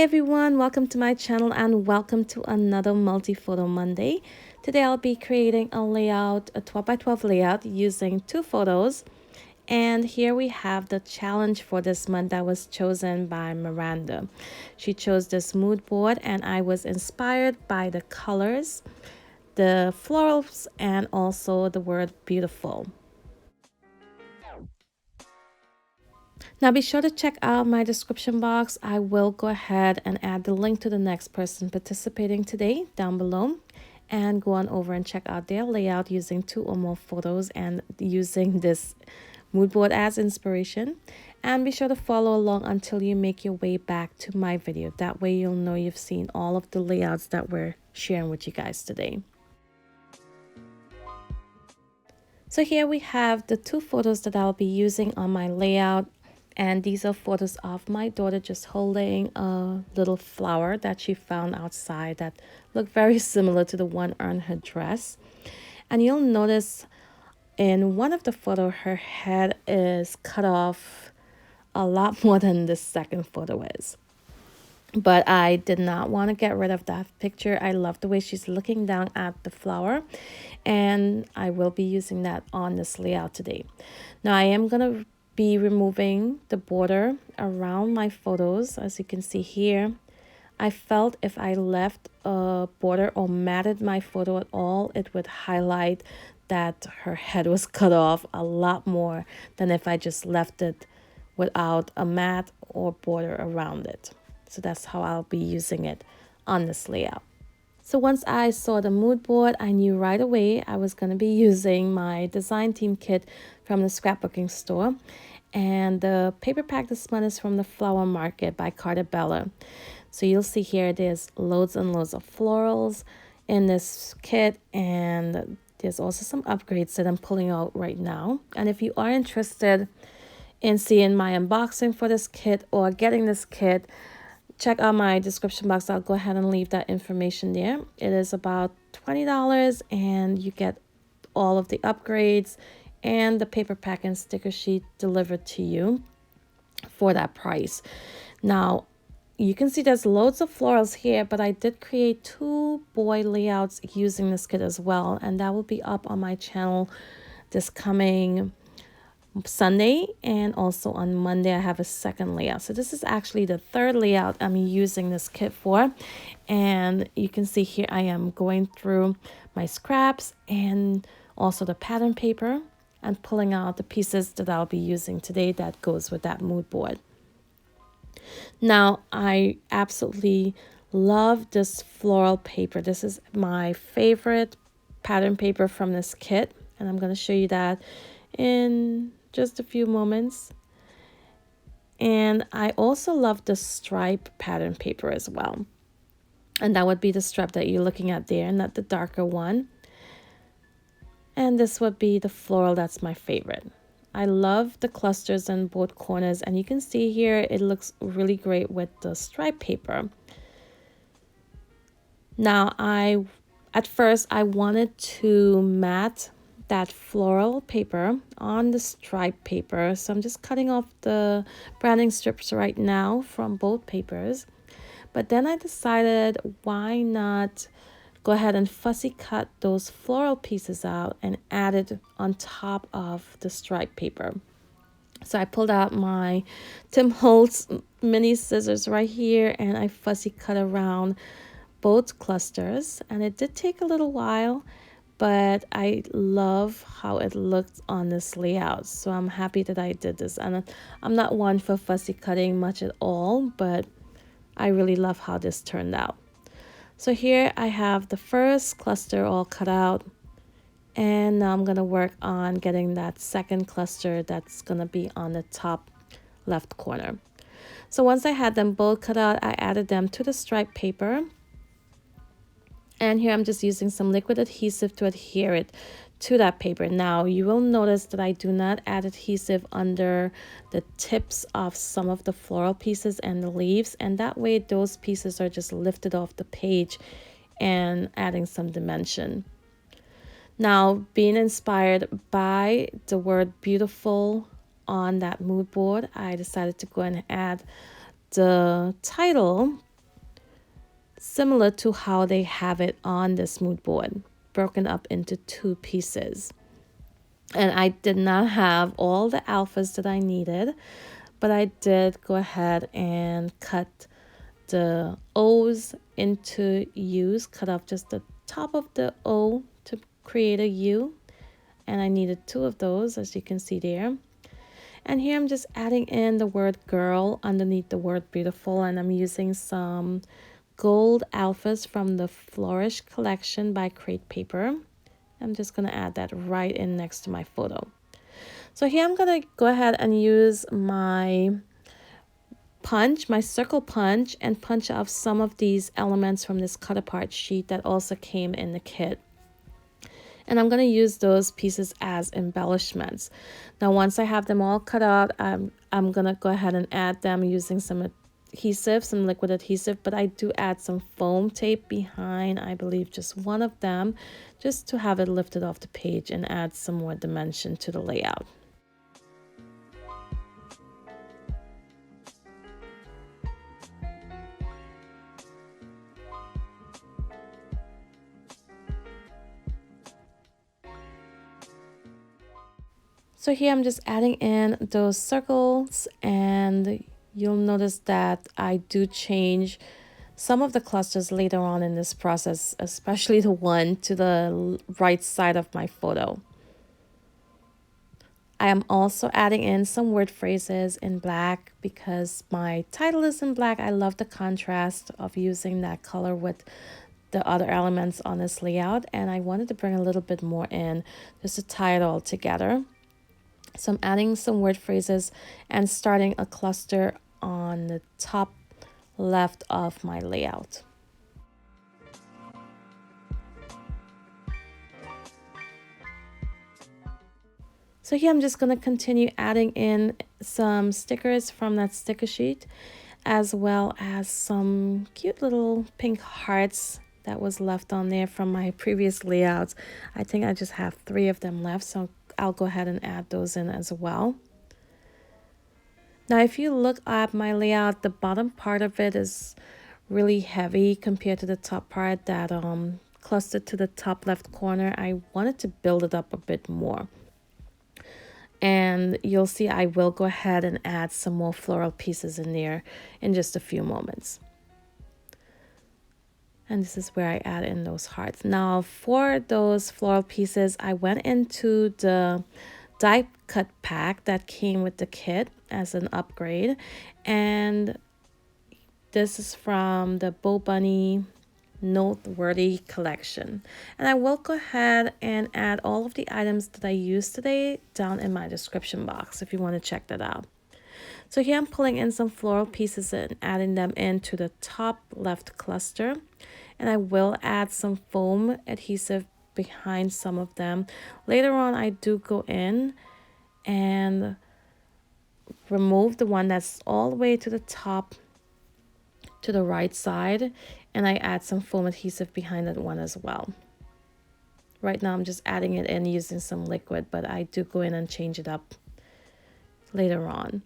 everyone, welcome to my channel and welcome to another multi-photo Monday. Today I'll be creating a layout, a 12 by 12 layout using 2 photos. And here we have the challenge for this month that was chosen by Miranda. She chose this mood board and I was inspired by the colors, the florals, and also the word beautiful. Now be sure to check out my description box. I will go ahead and add the link to the next person participating today down below, and go on over and check out their layout using 2 or more photos and using this mood board as inspiration. And be sure to follow along until you make your way back to my video. That way you'll know you've seen all of the layouts that we're sharing with you guys today. So here we have the 2 photos that I'll be using on my layout. And these are photos of my daughter just holding a little flower that she found outside that looked very similar to the one on her dress. And you'll notice in one of the photos, her head is cut off a lot more than the second photo is. But I did not want to get rid of that picture. I love the way she's looking down at the flower. And I will be using that on this layout today. Now I am going to be removing the border around my photos. As you can see here, I felt if I left a border or matted my photo at all, it would highlight that her head was cut off a lot more than if I just left it without a mat or border around it. So that's how I'll be using it on this layout. So once I saw the mood board, I knew right away I was going to be using my design team kit from the scrapbooking store. And the paper pack this month is from the Flower Market by Carter Bella. So you'll see here there's loads and loads of florals in this kit, and there's also some upgrades that I'm pulling out right now. And if you are interested in seeing my unboxing for this kit or getting this kit, check out my description box. I'll go ahead and leave that information there. It is about $20 and you get all of the upgrades and the paper pack and sticker sheet delivered to you for that price. Now you can see there's loads of florals here, but I did create 2 boy layouts using this kit as well, and that will be up on my channel this coming Sunday, and also on Monday I have a second layout. So this is actually the 3rd layout I'm using this kit for. And you can see here I am going through my scraps and also the pattern paper and pulling out the pieces that I'll be using today that goes with that mood board. Now I absolutely love this floral paper. This is my favorite pattern paper from this kit, and I'm going to show you that in just a few moments. And I also love the stripe pattern paper as well, and that would be the stripe that you're looking at there, not the darker one. And this would be the floral that's my favorite. I love the clusters in both corners, and you can see here it looks really great with the stripe paper. Now at first I wanted to mat that floral paper on the stripe paper, so I'm just cutting off the branding strips right now from both papers. But then I decided, why not go ahead and fussy cut those floral pieces out and add it on top of the stripe paper. So I pulled out my Tim Holtz mini scissors right here, and I fussy cut around both clusters, and it did take a little while, but I love how it looked on this layout. So I'm happy that I did this. And I'm not one for fussy cutting much at all, but I really love how this turned out. So here I have the first cluster all cut out, and now I'm going to work on getting that second cluster that's going to be on the top left corner. So once I had them both cut out, I added them to the stripe paper. And here I'm just using some liquid adhesive to adhere it to that paper. Now you will notice that I do not add adhesive under the tips of some of the floral pieces and the leaves, and that way those pieces are just lifted off the page and adding some dimension. Now, being inspired by the word beautiful on that mood board, I decided to go and add the title similar to how they have it on this mood board, broken up into 2 pieces. And I did not have all the alphas that I needed, but I did go ahead and cut the O's into U's, cut off just the top of the O to create a U. And I needed 2 of those, as you can see there. And here I'm just adding in the word girl underneath the word beautiful, and I'm using some gold alphas from the Flourish collection by Crate Paper. I'm just going to add that right in next to my photo. So here I'm going to go ahead and use my punch, my circle punch, and punch off some of these elements from this cut apart sheet that also came in the kit. And I'm going to use those pieces as embellishments. Now, once I have them all cut out, I'm going to go ahead and add them using some adhesive, some liquid adhesive, but I do add some foam tape behind, I believe just one of them, just to have it lifted off the page and add some more dimension to the layout. So here I'm just adding in those circles, and you'll notice that I do change some of the clusters later on in this process, especially the one to the right side of my photo. I am also adding in some word phrases in black because my title is in black. I love the contrast of using that color with the other elements on this layout, and I wanted to bring a little bit more in just to tie it all together. So I'm adding some word phrases and starting a cluster on the top left of my layout. So here I'm just going to continue adding in some stickers from that sticker sheet, as well as some cute little pink hearts that was left on there from my previous layouts. I think I just have 3 of them left, so I'll go ahead and add those in as well. Now, if you look at my layout, the bottom part of it is really heavy compared to the top part that clustered to the top left corner. I wanted to build it up a bit more. And you'll see I will go ahead and add some more floral pieces in there in just a few moments. And this is where I add in those hearts. Now, for those floral pieces, I went into the die cut pack that came with the kit as an upgrade, and this is from the Bow Bunny Noteworthy collection. And I will go ahead and add all of the items that I used today down in my description box if you want to check that out. So here I'm pulling in some floral pieces and adding them into the top left cluster, and I will add some foam adhesive behind some of them. Later on, I do go in and remove the one that's all the way to the top to the right side, and I add some foam adhesive behind that one as well. Right now I'm just adding it in using some liquid, but I do go in and change it up later on.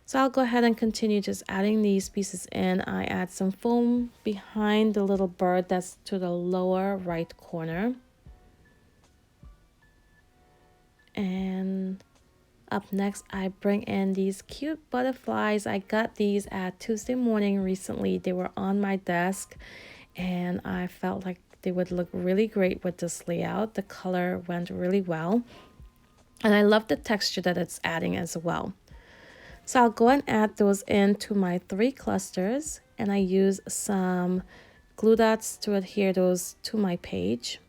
So I'll go ahead and continue just adding these pieces in. I add some foam behind the little bird that's to the lower right corner. And up next, I bring in these cute butterflies. I got these at Tuesday morning recently. They were on my desk, and I felt like they would look really great with this layout. The color went really well, and I love the texture that it's adding as well. So I'll go and add those into my 3 clusters, and I use some glue dots to adhere those to my page.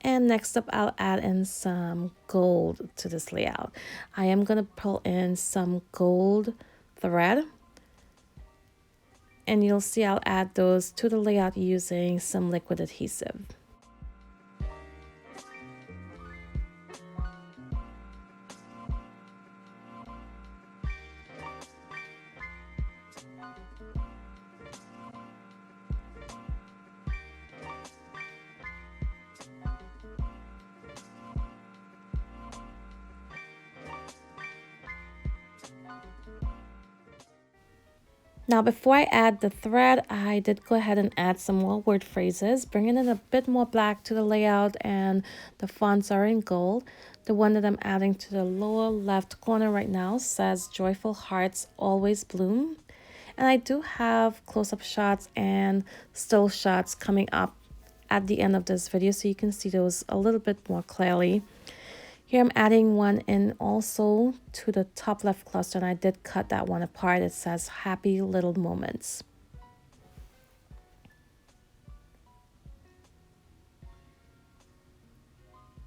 And next up, I'll add in some gold to this layout. I am going to pull in some gold thread, and you'll see I'll add those to the layout using some liquid adhesive. Now, before I add the thread, I did go ahead and add some more word phrases, bringing in a bit more black to the layout, and the fonts are in gold. The one that I'm adding to the lower left corner right now says "Joyful Hearts Always Bloom." And I do have close-up shots and still shots coming up at the end of this video, so you can see those a little bit more clearly. Here I'm adding one in also to the top left cluster, and I did cut that one apart. It says "Happy Little Moments."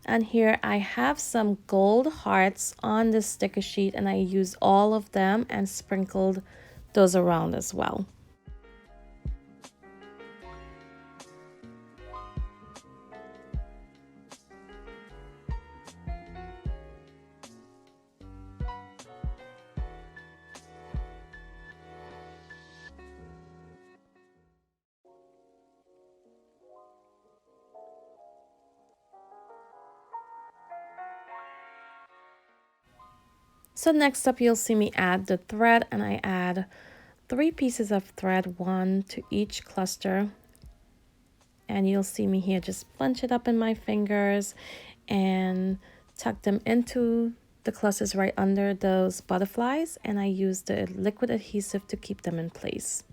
And here I have some gold hearts on this sticker sheet, and I used all of them and sprinkled those around as well. So next up, you'll see me add the thread, and I add 3 pieces of thread, 1 to each cluster. And you'll see me here just bunch it up in my fingers and tuck them into the clusters right under those butterflies, and I use the liquid adhesive to keep them in place.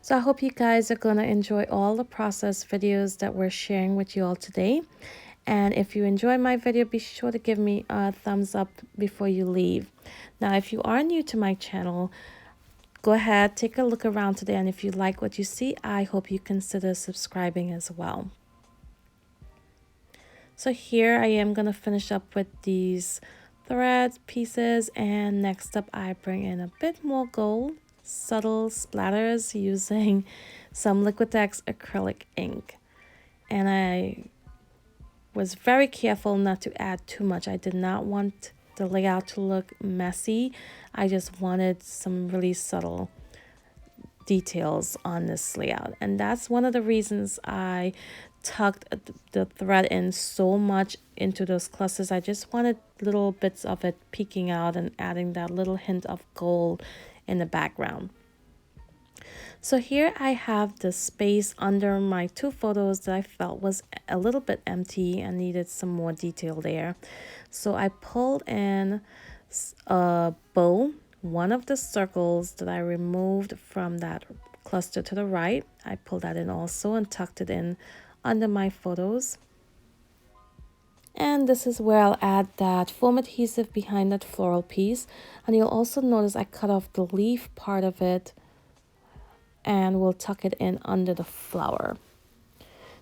So I hope you guys are going to enjoy all the process videos that we're sharing with you all today. And if you enjoy my video, be sure to give me a thumbs up before you leave. Now, if you are new to my channel, go ahead, take a look around today. And if you like what you see, I hope you consider subscribing as well. So here I am going to finish up with these thread pieces. And next up, I bring in a bit more gold. Subtle splatters using some Liquitex acrylic ink, and I was very careful not to add too much. I did not want the layout to look messy. I just wanted some really subtle details on this layout, and that's one of the reasons I tucked the thread in so much into those clusters. I just wanted little bits of it peeking out and adding that little hint of gold in the background. So here I have the space under my 2 photos that I felt was a little bit empty and needed some more detail there. So I pulled in a bow, one of the circles that I removed from that cluster to the right. I pulled that in also and tucked it in under my photos. And this is where I'll add that foam adhesive behind that floral piece. And you'll also notice I cut off the leaf part of it, and we'll tuck it in under the flower.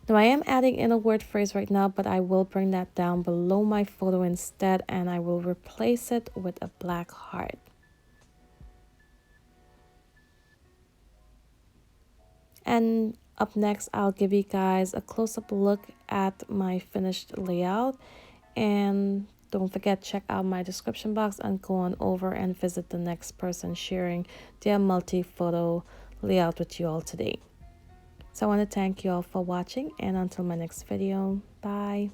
Now I am adding in a word phrase right now, but I will bring that down below my photo instead, and I will replace it with a black heart. And up next, I'll give you guys a close-up look at my finished layout. And don't forget, check out my description box and go on over and visit the next person sharing their multi-photo layout with you all today. So I want to thank you all for watching, and until my next video, bye.